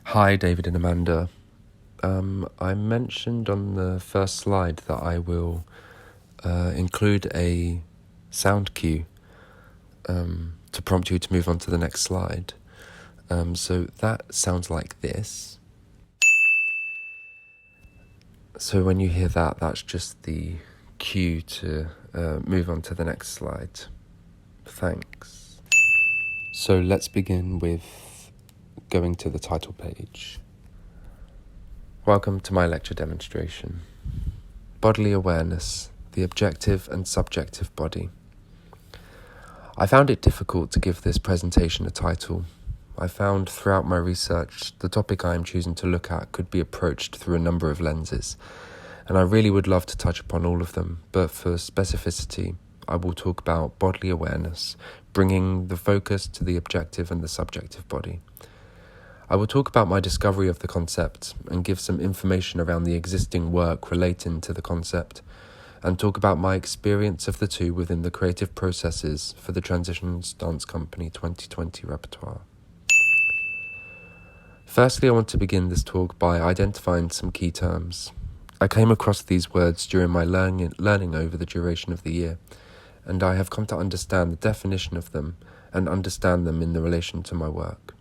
Hi, David and Amanda. I mentioned on the first slide that I will include a sound cue to prompt you to move on to the next slide. So that sounds like this. So when you hear that, that's just the cue to move on to the next slide. Thanks. So let's begin with going to the title page. Welcome to my lecture demonstration. Bodily awareness, the objective and subjective body. I found it difficult to give this presentation a title. I found throughout my research the topic I am choosing to look at could be approached through a number of lenses, and I really would love to touch upon all of them, but for specificity, I will talk about bodily awareness, bringing the focus to the objective and the subjective body. I will talk about my discovery of the concept and give some information around the existing work relating to the concept, and talk about my experience of the two within the creative processes for the Transitions Dance Company 2020 repertoire. Firstly, I want to begin this talk by identifying some key terms. I came across these words during my learning over the duration of the year, and I have come to understand the definition of them and understand them in the relation to my work.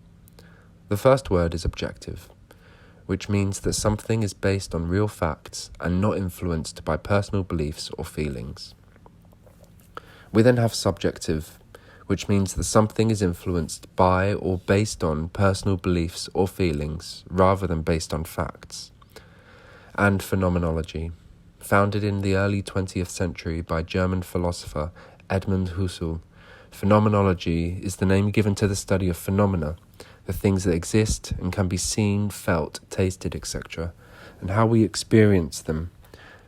The first word is objective, which means that something is based on real facts and not influenced by personal beliefs or feelings. We then have subjective, which means that something is influenced by or based on personal beliefs or feelings rather than based on facts. And phenomenology, founded in the early 20th century by German philosopher Edmund Husserl. Phenomenology is the name given to the study of phenomena, the things that exist and can be seen, felt, tasted, etc., and how we experience them.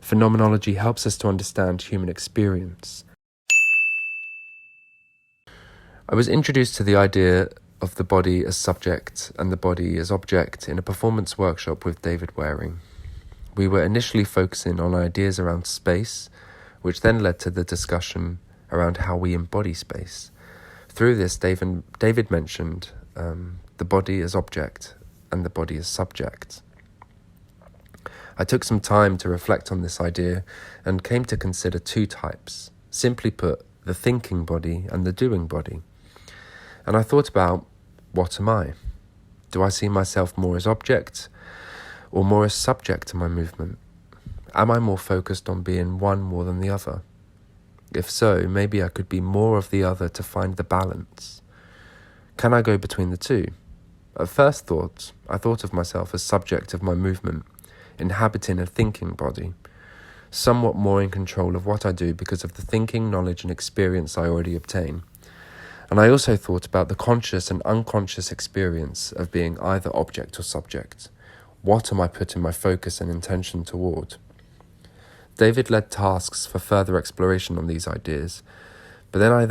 Phenomenology helps us to understand human experience. I was introduced to the idea of the body as subject and the body as object in a performance workshop with David Waring. We were initially focusing on ideas around space, which then led to the discussion around how we embody space. Through this, David mentioned the body as object and the body as subject. I took some time to reflect on this idea and came to consider two types. Simply put, the thinking body and the doing body. And I thought about, what am I? Do I see myself more as object or more as subject to my movement? Am I more focused on being one more than the other? If so, maybe I could be more of the other to find the balance. Can I go between the two? At first thought, I thought of myself as subject of my movement, inhabiting a thinking body, somewhat more in control of what I do because of the thinking, knowledge and experience I already obtain. And I also thought about the conscious and unconscious experience of being either object or subject. What am I putting my focus and intention toward? David led tasks for further exploration on these ideas, but then I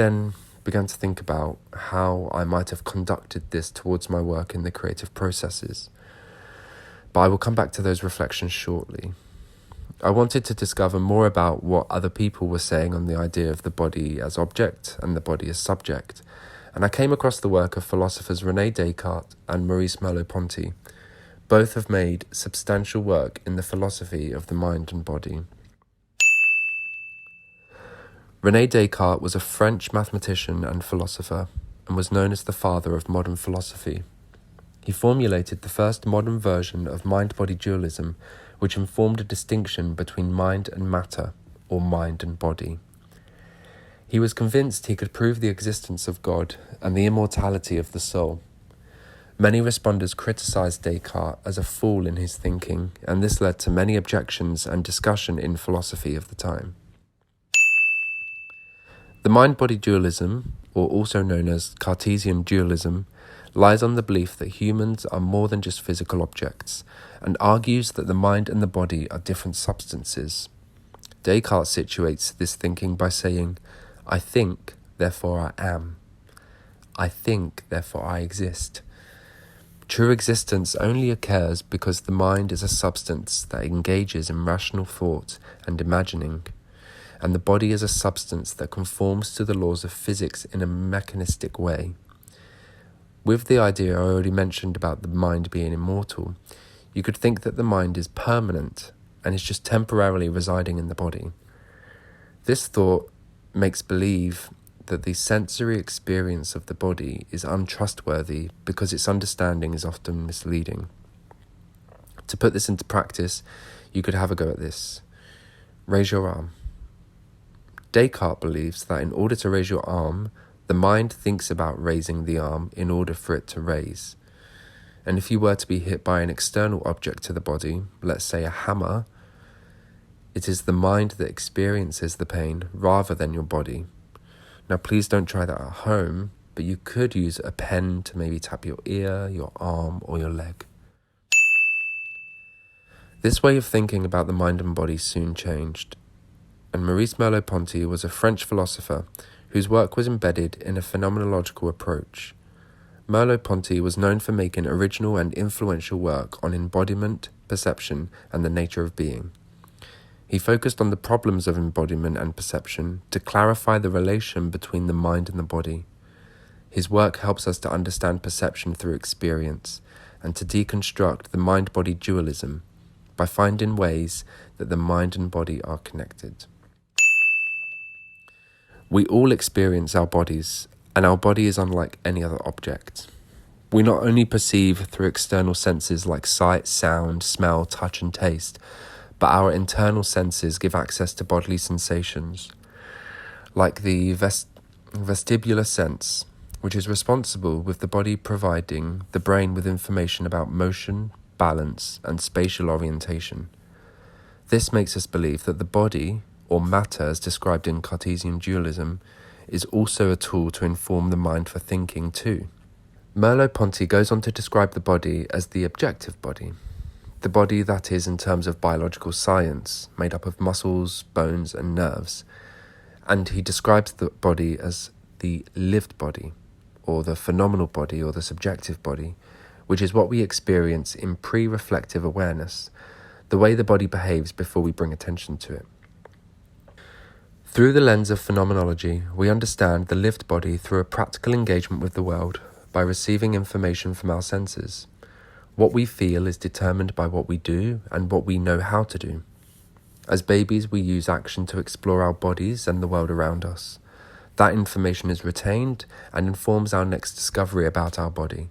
began to think about how I might have conducted this towards my work in the creative processes. But I will come back to those reflections shortly. I wanted to discover more about what other people were saying on the idea of the body as object and the body as subject, and I came across the work of philosophers René Descartes and Maurice Merleau-Ponty. Both have made substantial work in the philosophy of the mind and body. René Descartes was a French mathematician and philosopher, and was known as the father of modern philosophy. He formulated the first modern version of mind-body dualism, which informed a distinction between mind and matter, or mind and body. He was convinced he could prove the existence of God and the immortality of the soul. Many responders criticized Descartes as a fool in his thinking, and this led to many objections and discussion in philosophy of the time. The mind-body dualism, or also known as Cartesian dualism, lies on the belief that humans are more than just physical objects, and argues that the mind and the body are different substances. Descartes situates this thinking by saying, I think, therefore I am. I think, therefore I exist. True existence only occurs because the mind is a substance that engages in rational thought and imagining, and the body is a substance that conforms to the laws of physics in a mechanistic way. With the idea I already mentioned about the mind being immortal, you could think that the mind is permanent and is just temporarily residing in the body. This thought makes believe that the sensory experience of the body is untrustworthy because its understanding is often misleading. To put this into practice, you could have a go at this. Raise your arm. Descartes believes that in order to raise your arm, the mind thinks about raising the arm in order for it to raise. And if you were to be hit by an external object to the body, let's say a hammer, it is the mind that experiences the pain rather than your body. Now please don't try that at home, but you could use a pen to maybe tap your ear, your arm, or your leg. This way of thinking about the mind and body soon changed, and Maurice Merleau-Ponty was a French philosopher whose work was embedded in a phenomenological approach. Merleau-Ponty was known for making original and influential work on embodiment, perception, and the nature of being. He focused on the problems of embodiment and perception to clarify the relation between the mind and the body. His work helps us to understand perception through experience and to deconstruct the mind-body dualism by finding ways that the mind and body are connected. We all experience our bodies, and our body is unlike any other object. We not only perceive through external senses like sight, sound, smell, touch, and taste, but our internal senses give access to bodily sensations, like the vestibular sense, which is responsible with the body providing the brain with information about motion, balance, and spatial orientation. This makes us believe that the body, or matter as described in Cartesian dualism, is also a tool to inform the mind for thinking too. Merleau-Ponty goes on to describe the body as the objective body. The body that is in terms of biological science, made up of muscles, bones, and nerves. And he describes the body as the lived body, or the phenomenal body, or the subjective body, which is what we experience in pre-reflective awareness, the way the body behaves before we bring attention to it. Through the lens of phenomenology, we understand the lived body through a practical engagement with the world by receiving information from our senses. What we feel is determined by what we do and what we know how to do. As babies, we use action to explore our bodies and the world around us. That information is retained and informs our next discovery about our body.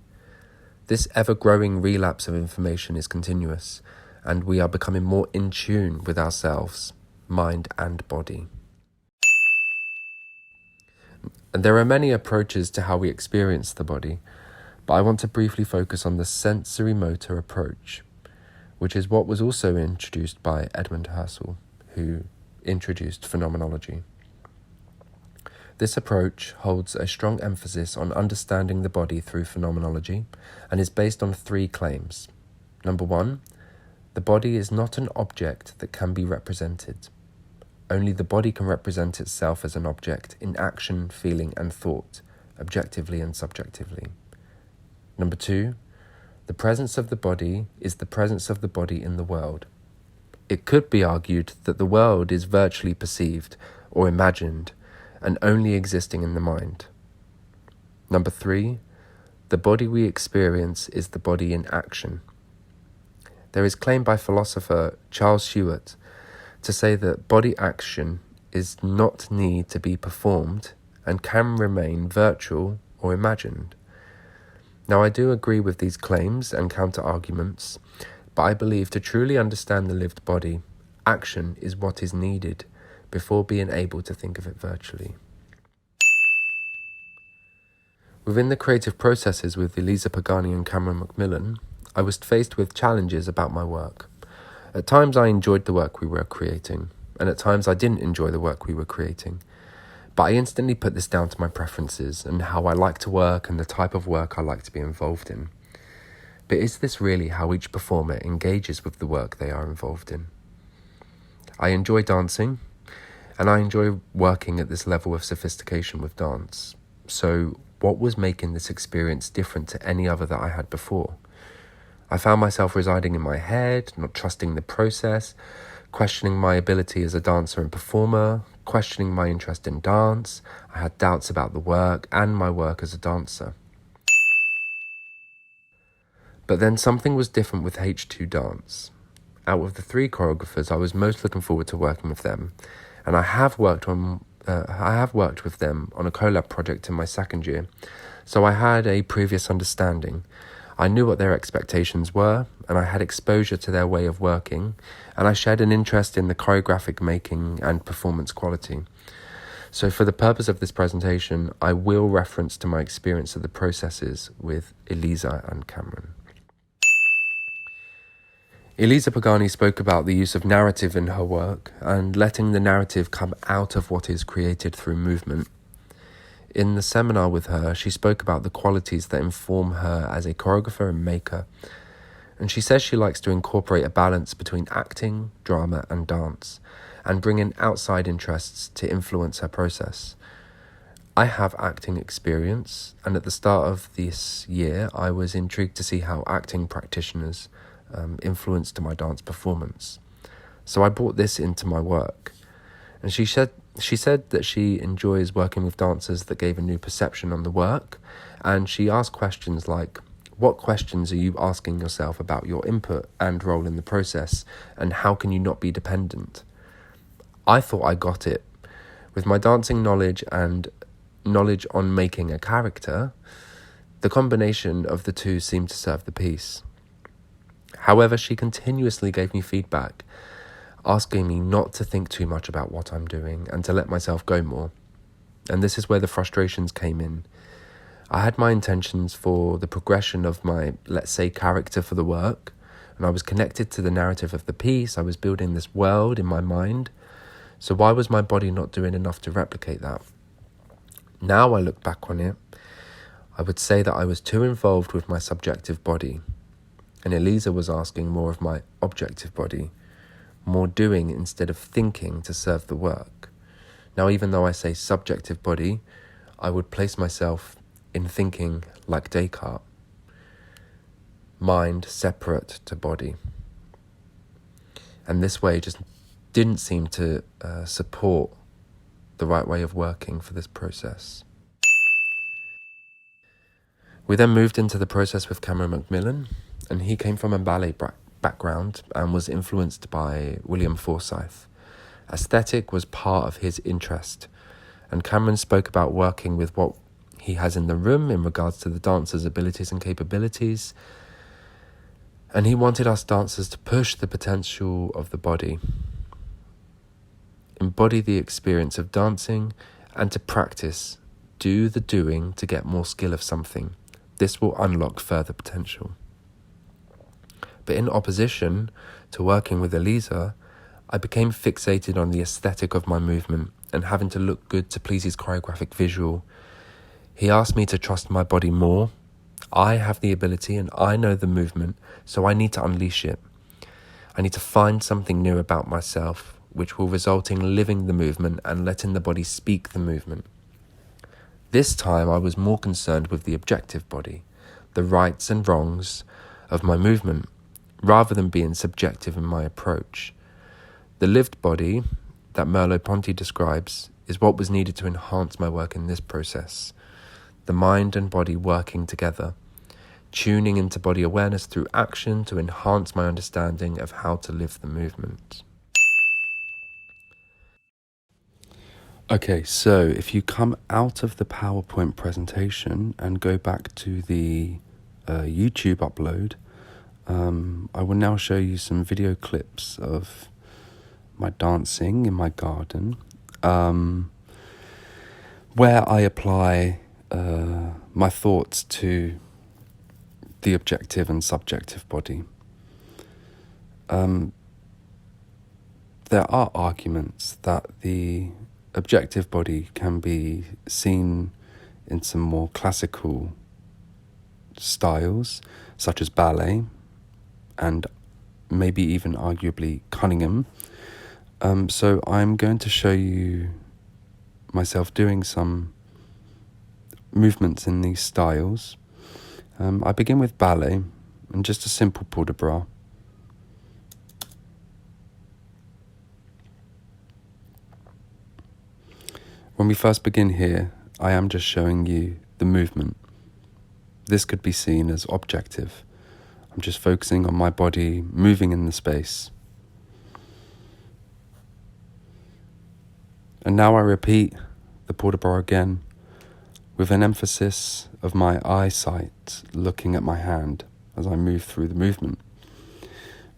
This ever-growing relapse of information is continuous, and we are becoming more in tune with ourselves, mind and body. And there are many approaches to how we experience the body, but I want to briefly focus on the sensory-motor approach, which is what was also introduced by Edmund Husserl, who introduced phenomenology. This approach holds a strong emphasis on understanding the body through phenomenology and is based on 3 claims. Number 1, the body is not an object that can be represented. Only the body can represent itself as an object in action, feeling, and thought, objectively and subjectively. Number 2, the presence of the body is the presence of the body in the world. It could be argued that the world is virtually perceived or imagined and only existing in the mind. Number 3, the body we experience is the body in action. There is claim by philosopher Charles Stewart to say that body action is not need to be performed and can remain virtual or imagined. Now, I do agree with these claims and counter-arguments, but I believe to truly understand the lived body, action is what is needed before being able to think of it virtually. Within the creative processes with Elisa Pagani and Cameron Macmillan, I was faced with challenges about my work. At times I enjoyed the work we were creating, and at times I didn't enjoy the work we were creating. But I instantly put this down to my preferences and how I like to work and the type of work I like to be involved in. But is this really how each performer engages with the work they are involved in? I enjoy dancing, and I enjoy working at this level of sophistication with dance. So what was making this experience different to any other that I had before? I found myself residing in my head, not trusting the process, questioning my ability as a dancer and performer, questioning my interest in dance. I had doubts about the work and my work as a dancer. But then something was different with H2 Dance. Out of the three choreographers, I was most looking forward to working with them, and I have worked with them on a collab project in my second year, so I had a previous understanding. I knew what their expectations were, and I had exposure to their way of working, and I shared an interest in the choreographic making and performance quality. So for the purpose of this presentation, I will reference to my experience of the processes with Elisa and Cameron. Elisa Pagani spoke about the use of narrative in her work and letting the narrative come out of what is created through movement. In the seminar with her, she spoke about the qualities that inform her as a choreographer and maker, and she says she likes to incorporate a balance between acting, drama and dance, and bring in outside interests to influence her process. I have acting experience, and at the start of this year, I was intrigued to see how acting practitioners influenced my dance performance. So I brought this into my work. And she said that she enjoys working with dancers that gave a new perception on the work, and she asked questions like, what questions are you asking yourself about your input and role in the process, and how can you not be dependent? I thought I got it. With my dancing knowledge and knowledge on making a character, the combination of the two seemed to serve the piece. However, she continuously gave me feedback, asking me not to think too much about what I'm doing and to let myself go more. And this is where the frustrations came in. I had my intentions for the progression of my, let's say, character for the work, and I was connected to the narrative of the piece. I was building this world in my mind. So why was my body not doing enough to replicate that? Now I look back on it, I would say that I was too involved with my subjective body, and Elisa was asking more of my objective body, more doing instead of thinking to serve the work. Now, even though I say subjective body, I would place myself in thinking like Descartes. Mind separate to body. And this way just didn't seem to support the right way of working for this process. We then moved into the process with Cameron Macmillan, and he came from a ballet background and was influenced by William Forsythe. Aesthetic was part of his interest, and Cameron spoke about working with what he has in the room in regards to the dancer's abilities and capabilities, and he wanted us dancers to push the potential of the body, embody the experience of dancing, and to practice, do the doing to get more skill of something. This will unlock further potential. But in opposition to working with Elisa, I became fixated on the aesthetic of my movement and having to look good to please his choreographic visual. He asked me to trust my body more. I have the ability and I know the movement, so I need to unleash it. I need to find something new about myself, which will result in living the movement and letting the body speak the movement. This time I was more concerned with the objective body, the rights and wrongs of my movement, rather than being subjective in my approach. The lived body that Merleau-Ponty describes is what was needed to enhance my work in this process. The mind and body working together, tuning into body awareness through action to enhance my understanding of how to live the movement. Okay, so if you come out of the PowerPoint presentation and go back to the YouTube upload, I will now show you some video clips of my dancing in my garden, where I apply my thoughts to the objective and subjective body. There are arguments that the objective body can be seen in some more classical styles, such as ballet, and maybe even arguably Cunningham. So I'm going to show you myself doing some movements in these styles. I begin with ballet and just a simple port de bras. When we first begin here, I am just showing you the movement. This could be seen as objective. I'm just focusing on my body moving in the space. And now I repeat the port de bras again, with an emphasis of my eyesight looking at my hand as I move through the movement.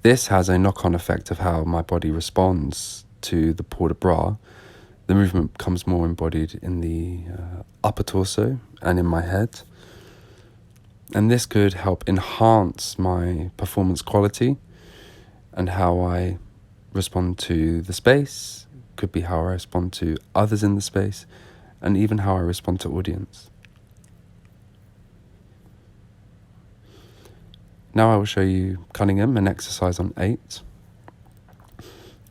This has a knock-on effect of how my body responds to the port de bras. The movement becomes more embodied in the upper torso and in my head. And this could help enhance my performance quality and how I respond to the space. Could be how I respond to others in the space, and even how I respond to audience. Now I will show you Cunningham, an exercise on 8.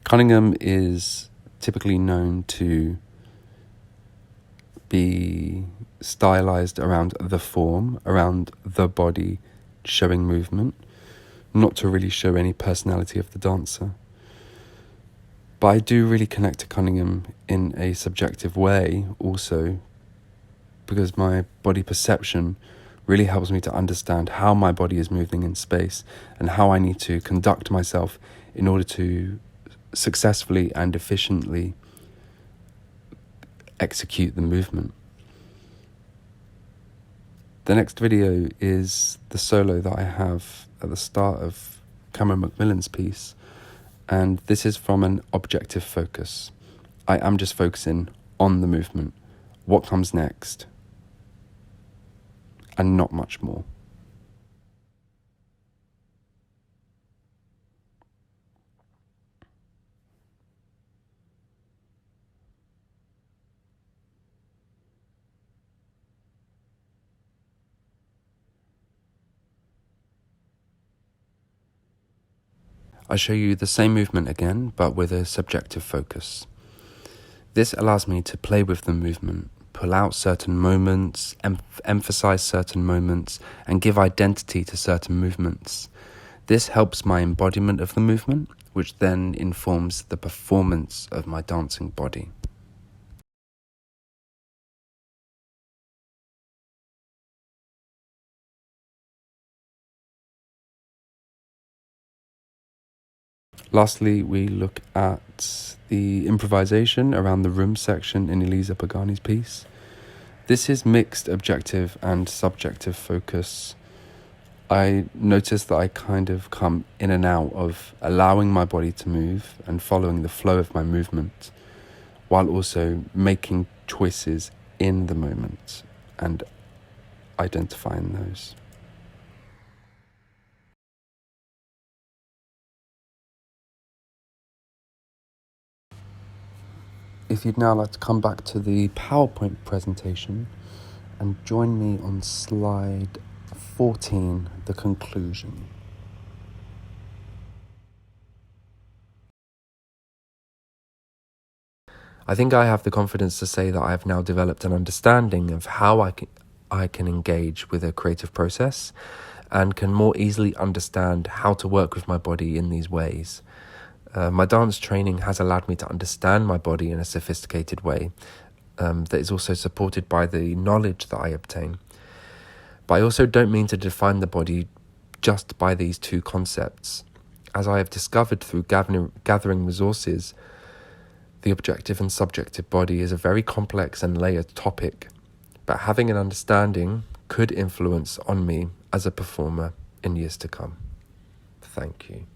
Cunningham is typically known to be stylized around the form, around the body showing movement, not to really show any personality of the dancer. But I do really connect to Cunningham in a subjective way also, because my body perception really helps me to understand how my body is moving in space and how I need to conduct myself in order to successfully and efficiently execute the movement. The next video is the solo that I have at the start of Cameron Macmillan's piece, and this is from an objective focus. I am just focusing on the movement, what comes next, and not much more. I show you the same movement again, but with a subjective focus. This allows me to play with the movement, pull out certain moments, emphasize certain moments, and give identity to certain movements. This helps my embodiment of the movement, which then informs the performance of my dancing body. Lastly, we look at the improvisation around the room section in Elisa Pagani's piece. This is mixed objective and subjective focus. I notice that I kind of come in and out of allowing my body to move and following the flow of my movement, while also making choices in the moment and identifying those. If you'd now like to come back to the PowerPoint presentation and join me on slide 14, the conclusion. I think I have the confidence to say that I have now developed an understanding of how I can engage with a creative process and can more easily understand how to work with my body in these ways. My dance training has allowed me to understand my body in a sophisticated way that is also supported by the knowledge that I obtain. But I also don't mean to define the body just by these two concepts. As I have discovered through gathering resources, the objective and subjective body is a very complex and layered topic, but having an understanding could influence on me as a performer in years to come. Thank you.